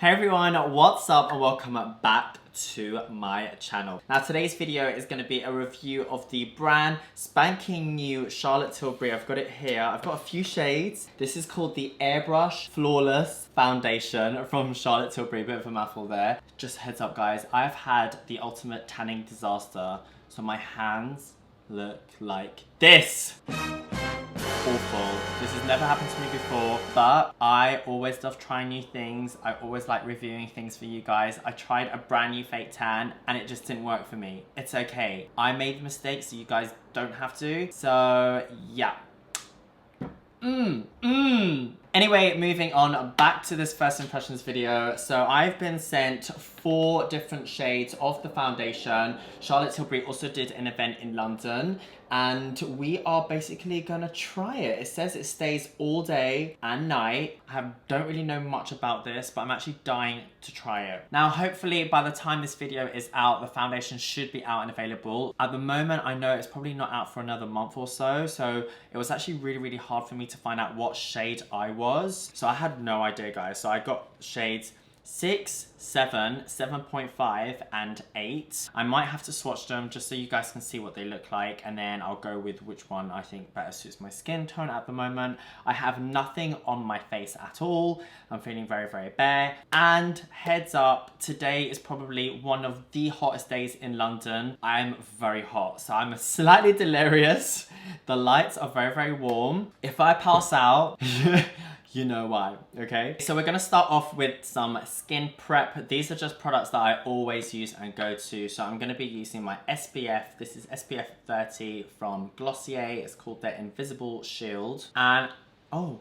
Hey everyone, what's up and welcome back to my channel. Now today's video is going to be a review of the brand spanking new Charlotte Tilbury. I've got it here. I've got a few shades. This is called the Airbrush Flawless Foundation from Charlotte Tilbury. A bit of a mouthful there. Just heads up guys, I've had the ultimate tanning disaster. So my hands look like this. Awful. This has never happened to me before, but I always love trying new things. I always like reviewing things for you guys. I tried a brand new fake tan and it just didn't work for me. It's okay. I made the mistake so you guys don't have to. So yeah. Anyway, moving on back to this first impressions video. So I've been sent 4 different shades of the foundation. Charlotte Tilbury also did an event in London and we are basically gonna try it. It says it stays all day and night. I don't really know much about this, but I'm actually dying to try it. Now, hopefully by the time this video is out, the foundation should be out and available. At the moment, I know it's probably not out for another month or so. So it was actually really hard for me to find out what shade I was. So I had no idea, guys. So I got shades 6, 7, 7.5 and 8. I might have to swatch them just so you guys can see what they look like, and then I'll go with which one I think better suits my skin tone at the moment. I have nothing on my face at all. I'm feeling very bare. And heads up, today is probably one of the hottest days in London. I'm very hot, so I'm slightly delirious. The lights are very warm. If I pass out, you know why, okay? So we're gonna start off with some skin prep. These are just products that I always use and go to. So I'm gonna be using my SPF. This is SPF 30 from Glossier. It's called their Invisible Shield. And, oh,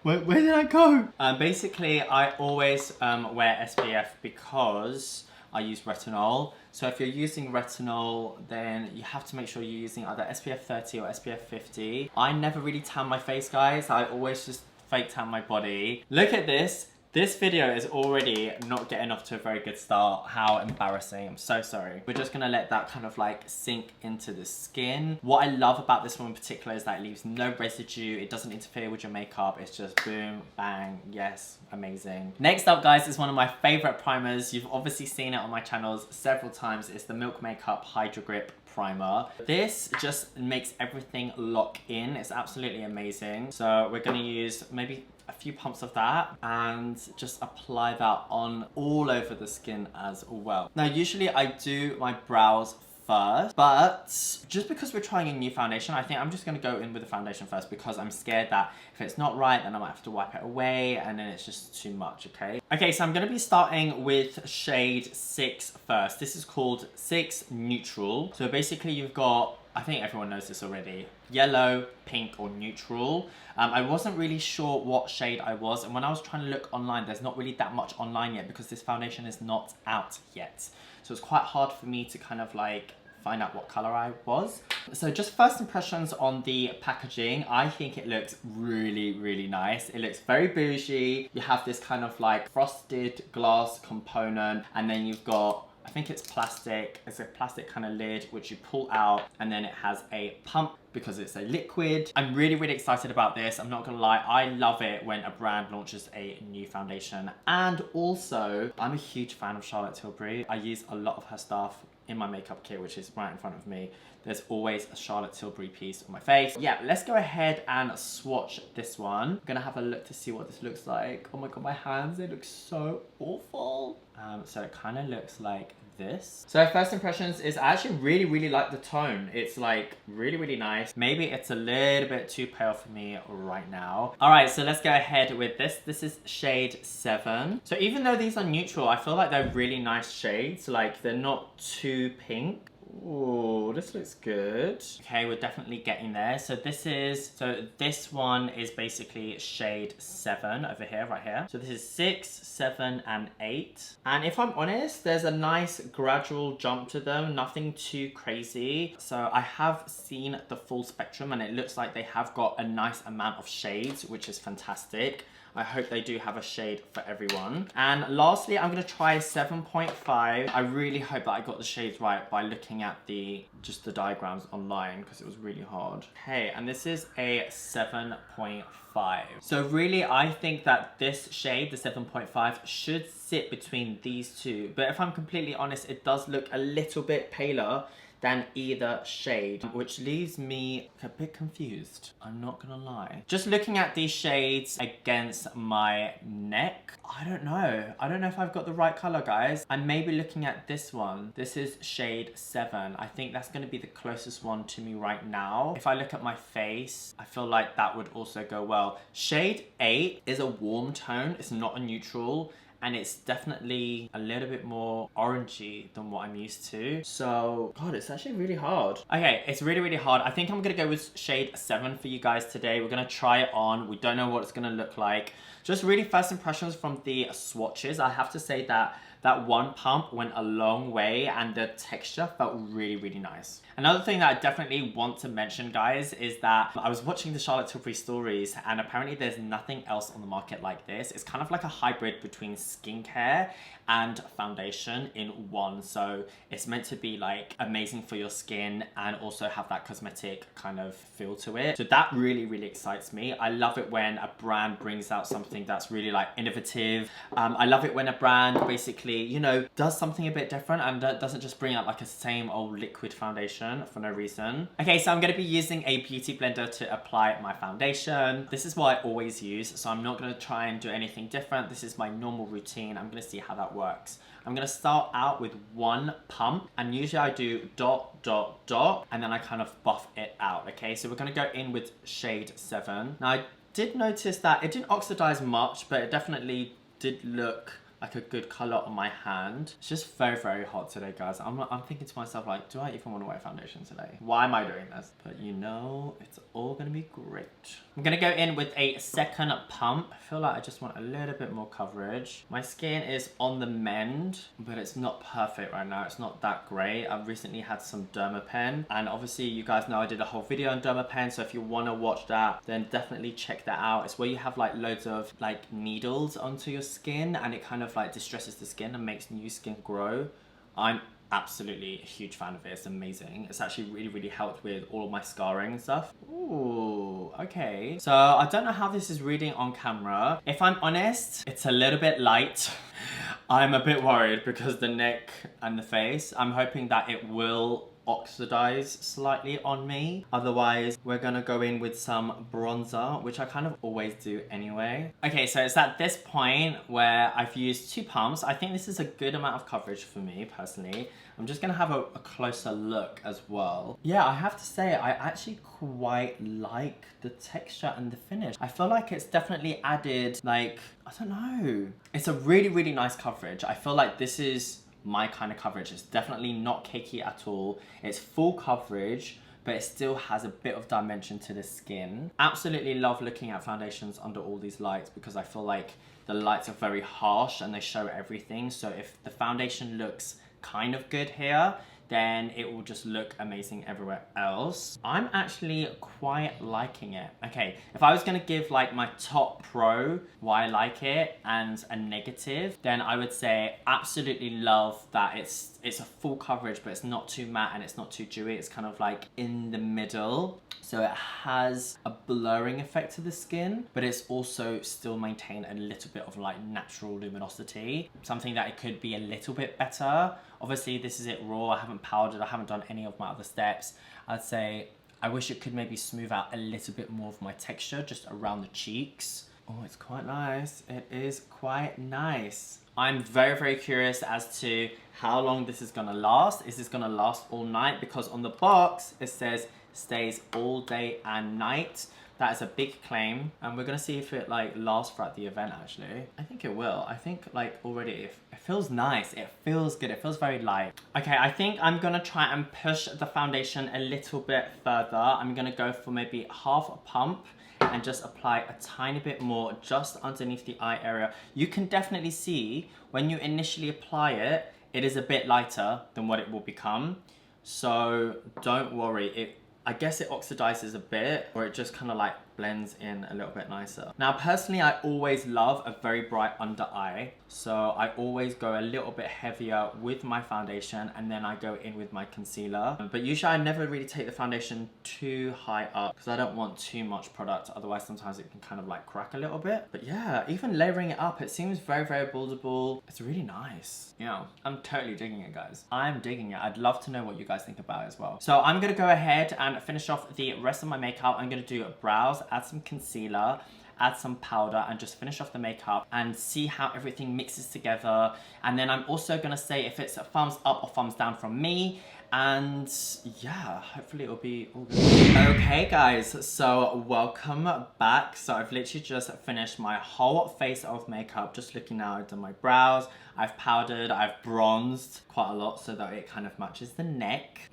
where did I go? Basically, I always wear SPF because I use retinol. So if you're using retinol, then you have to make sure you're using either SPF 30 or SPF 50. I never really tan my face, guys. I always just fake tan my body. Look at this. This video is already not getting off to a very good start. How embarrassing. I'm so sorry. We're just gonna let that kind of like sink into the skin. What I love about this one in particular is that it leaves no residue. It doesn't interfere with your makeup. It's just boom, bang, yes, amazing. Next up, guys, is one of my favorite primers. You've obviously seen it on my channels several times. It's the Milk Makeup Hydro Grip Primer. This just makes everything lock in. It's absolutely amazing. So we're gonna use maybe a few pumps of that and just apply that on all over the skin as well. Now, usually I do my brows first, but just because we're trying a new foundation, I think I'm just gonna go in with the foundation first because I'm scared that if it's not right, then I might have to wipe it away and then it's just too much, okay? Okay, so I'm gonna be starting with shade 6 first. This is called 6 Neutral. So basically you've got, I think everyone knows this already, yellow, pink, or neutral. I wasn't really sure what shade I was, and when I was trying to look online, there's not really that much online yet because this foundation is not out yet. So it's quite hard for me to kind of like find out what color I was. So just first impressions on the packaging, I think it looks really nice. It looks very bougie. You have this kind of like frosted glass component, and then you've got, I think it's plastic. It's a plastic kind of lid which you pull out, and then it has a pump because it's a liquid. I'm really excited about this. I'm not gonna lie, I love it when a brand launches a new foundation. And also, I'm a huge fan of Charlotte Tilbury. I use a lot of her stuff in my makeup kit, which is right in front of me. There's always a Charlotte Tilbury piece on my face. Yeah, let's go ahead and swatch this one. I'm gonna have a look to see what this looks like. Oh my god, my hands, they look so awful. So it kind of looks like this. So first impressions is I actually really like the tone. It's like really nice. Maybe it's a little bit too pale for me right now. All right, so let's go ahead with this. This is shade 7. So even though these are neutral, I feel like they're really nice shades. Like they're not too pink. Ooh, this looks good. Okay, we're definitely getting there. So this one is basically shade 7 over here, right here. So this is 6, 7, and 8. And if I'm honest, there's a nice gradual jump to them, nothing too crazy. So I have seen the full spectrum and it looks like they have got a nice amount of shades, which is fantastic. I hope they do have a shade for everyone. And lastly, I'm gonna try 7.5. I really hope that I got the shades right by looking at just the diagrams online, because it was really hard. Okay, and this is a 7.5. So really, I think that this shade, the 7.5, should sit between these two. But if I'm completely honest, it does look a little bit paler than either shade, which leaves me a bit confused. I'm not gonna lie. Just looking at these shades against my neck, I don't know. I don't know if I've got the right color, guys. I'm maybe looking at this one. This is shade 7. I think that's gonna be the closest one to me right now. If I look at my face, I feel like that would also go well. Shade 8 is a warm tone. It's not a neutral. And it's definitely a little bit more orangey than what I'm used to. So, God, it's actually really hard. Okay, it's really, really hard. I think I'm gonna go with shade 7 for you guys today. We're gonna try it on. We don't know what it's gonna look like. Just really first impressions from the swatches. I have to say that that one pump went a long way and the texture felt really, really nice. Another thing that I definitely want to mention, guys, is that I was watching the Charlotte Tilbury stories and apparently there's nothing else on the market like this. It's kind of like a hybrid between skincare and foundation in one. So it's meant to be like amazing for your skin and also have that cosmetic kind of feel to it. So that really, really excites me. I love it when a brand brings out something that's really like innovative. I love it when a brand basically, you know, does something a bit different and doesn't just bring out like a same old liquid foundation for no reason. Okay, so I'm gonna be using a beauty blender to apply my foundation. This is what I always use, so I'm not gonna try and do anything different. This is my normal routine. I'm gonna see how that works. I'm gonna start out with one pump, and usually I do dot, dot, dot, and then I kind of buff it out, okay? So we're gonna go in with shade 7. Now I did notice that it didn't oxidize much, but it definitely did look like a good color on my hand. It's just very, very hot today, guys. I'm thinking to myself, like, do I even want to wear foundation today? Why am I doing this? But you know, it's all gonna be great. I'm gonna go in with a second pump. I feel like I just want a little bit more coverage. My skin is on the mend, but it's not perfect right now. It's not that great. I've recently had some Dermapen, and obviously you guys know I did a whole video on Dermapen, so if you wanna watch that, then definitely check that out. It's where you have like loads of like needles onto your skin, and it kind of like distresses the skin and makes new skin grow. I'm absolutely a huge fan of it. It's amazing. It's actually really, really helped with all of my scarring and stuff. Ooh, okay. So I don't know how this is reading on camera. If I'm honest, it's a little bit light. I'm a bit worried because the neck and the face, I'm hoping that it will oxidize slightly on me. Otherwise, we're gonna go in with some bronzer, which I kind of always do anyway. Okay, so it's at this point where I've used 2 pumps. I think this is a good amount of coverage for me personally. I'm just gonna have a closer look as well. Yeah, I have to say, I actually quite like the texture and the finish. I feel like it's definitely added, like, I don't know. It's a really, really nice coverage. I feel like this is my kind of coverage. It's definitely not cakey at all. It's full coverage, but it still has a bit of dimension to the skin. Absolutely love looking at foundations under all these lights because I feel like the lights are very harsh and they show everything. So if the foundation looks kind of good here, then it will just look amazing everywhere else. I'm actually quite liking it. Okay, if I was gonna give like my top pro why I like it and a negative, then I would say absolutely love that it's a full coverage, but it's not too matte and it's not too dewy. It's kind of like in the middle. So it has a blurring effect to the skin, but it's also still maintain a little bit of like natural luminosity. Something that it could be a little bit better. Obviously this is it raw, I haven't powdered, I haven't done any of my other steps. I'd say I wish it could maybe smooth out a little bit more of my texture just around the cheeks. Oh, it's quite nice. It is quite nice. I'm very, very curious as to how long this is gonna last. Is this gonna last all night? Because on the box, it says stays all day and night. That is a big claim, and we're gonna see if it like lasts throughout the event actually. I think it will. I think like already it feels nice, it feels good, it feels very light. Okay, I think I'm gonna try and push the foundation a little bit further. I'm gonna go for maybe half a pump and just apply a tiny bit more just underneath the eye area. You can definitely see when you initially apply it, it is a bit lighter than what it will become. So don't worry, I guess it oxidizes a bit, or it just kind of like blends in a little bit nicer. Now, personally, I always love a very bright under eye. So I always go a little bit heavier with my foundation and then I go in with my concealer. But usually I never really take the foundation too high up because I don't want too much product. Otherwise, sometimes it can kind of like crack a little bit. But yeah, even layering it up, it seems very, very buildable. It's really nice. You know, I'm totally digging it, guys. I'm digging it. I'd love to know what you guys think about it as well. So I'm going to go ahead and finish off the rest of my makeup. I'm going to do brows, add some concealer, add some powder, and just finish off the makeup and see how everything mixes together. And then I'm also gonna say if it's a thumbs up or thumbs down from me. And yeah, hopefully it'll be all good. Okay guys, so welcome back. So I've literally just finished my whole face of makeup. Just looking now, I've done my brows, I've powdered, I've bronzed quite a lot so that it kind of matches the neck.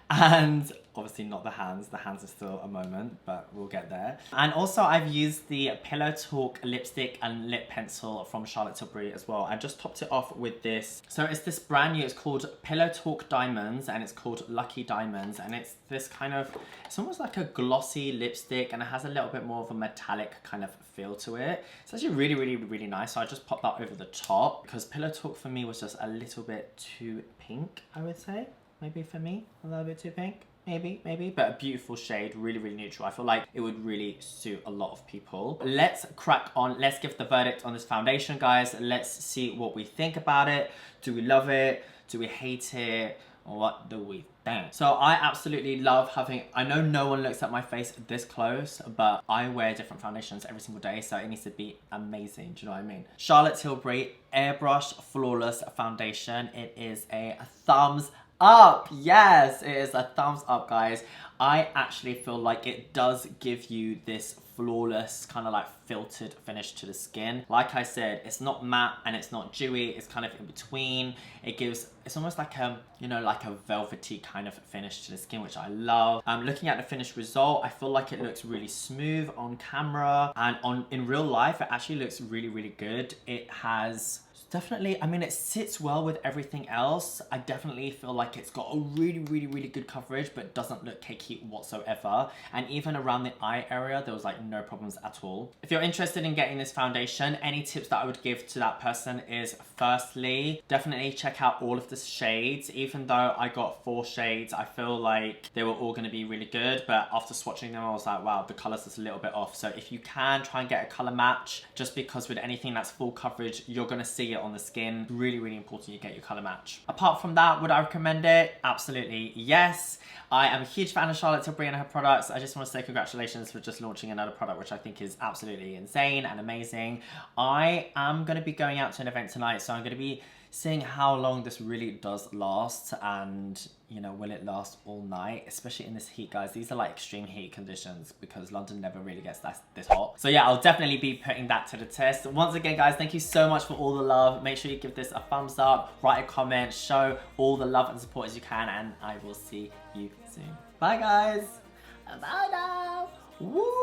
And obviously not the hands are still a moment, but we'll get there. And also I've used the Pillow Talk lipstick and lip pencil from Charlotte Tilbury as well. I just topped it off with this. So it's this brand new, it's called Pillow Talk Diamonds and it's called Lucky Diamonds. And it's this kind of, it's almost like a glossy lipstick and it has a little bit more of a metallic kind of feel to it. It's actually really, really, really nice. So I just popped that over the top because Pillow Talk for me was just a little bit too pink, I would say. Maybe for me, a little bit too pink. Maybe, but a beautiful shade, really, really neutral. I feel like it would really suit a lot of people. Let's crack on. Let's give the verdict on this foundation, guys. Let's see what we think about it. Do we love it? Do we hate it? What do we think? So I absolutely love having, I know no one looks at my face this close, but I wear different foundations every single day, so it needs to be amazing. Do you know what I mean? Charlotte Tilbury Airbrush Flawless Foundation. It is a thumbs up. Yes, it is a thumbs up, guys. I actually feel like it does give you this flawless kind of like filtered finish to the skin. Like I said, it's not matte and it's not dewy, it's kind of in between. It gives, it's almost like a, you know, like a velvety kind of finish to the skin, which I love. Looking at the finished result, I feel like it looks really smooth on camera and in real life it actually looks really, really good. It has definitely, I mean, it sits well with everything else. I definitely feel like it's got a really, really, really good coverage, but doesn't look cakey whatsoever. And even around the eye area, there was like no problems at all. If you're interested in getting this foundation, any tips that I would give to that person is, firstly, definitely check out all of the shades. Even though I got 4 shades, I feel like they were all gonna be really good, but after swatching them, I was like, wow, the colors is a little bit off. So if you can, try and get a color match, just because with anything that's full coverage, you're gonna see it on the skin. Really, really important you get your color match. Apart from that, would I recommend it? Absolutely yes. I am a huge fan of Charlotte Tilbury and her products. I just want to say congratulations for just launching another product, which I think is absolutely insane and amazing. I am going to be going out to an event tonight, so I'm going to be seeing how long this really does last, and you know, will it last all night, especially in this heat, guys. These are like extreme heat conditions because London never really gets this hot. So yeah, I'll definitely be putting that to the test. Once again, guys, thank you so much for all the love. Make sure you give this a thumbs up, write a comment, show all the love and support as you can, and I will see you soon. Bye guys. Bye now. Woo!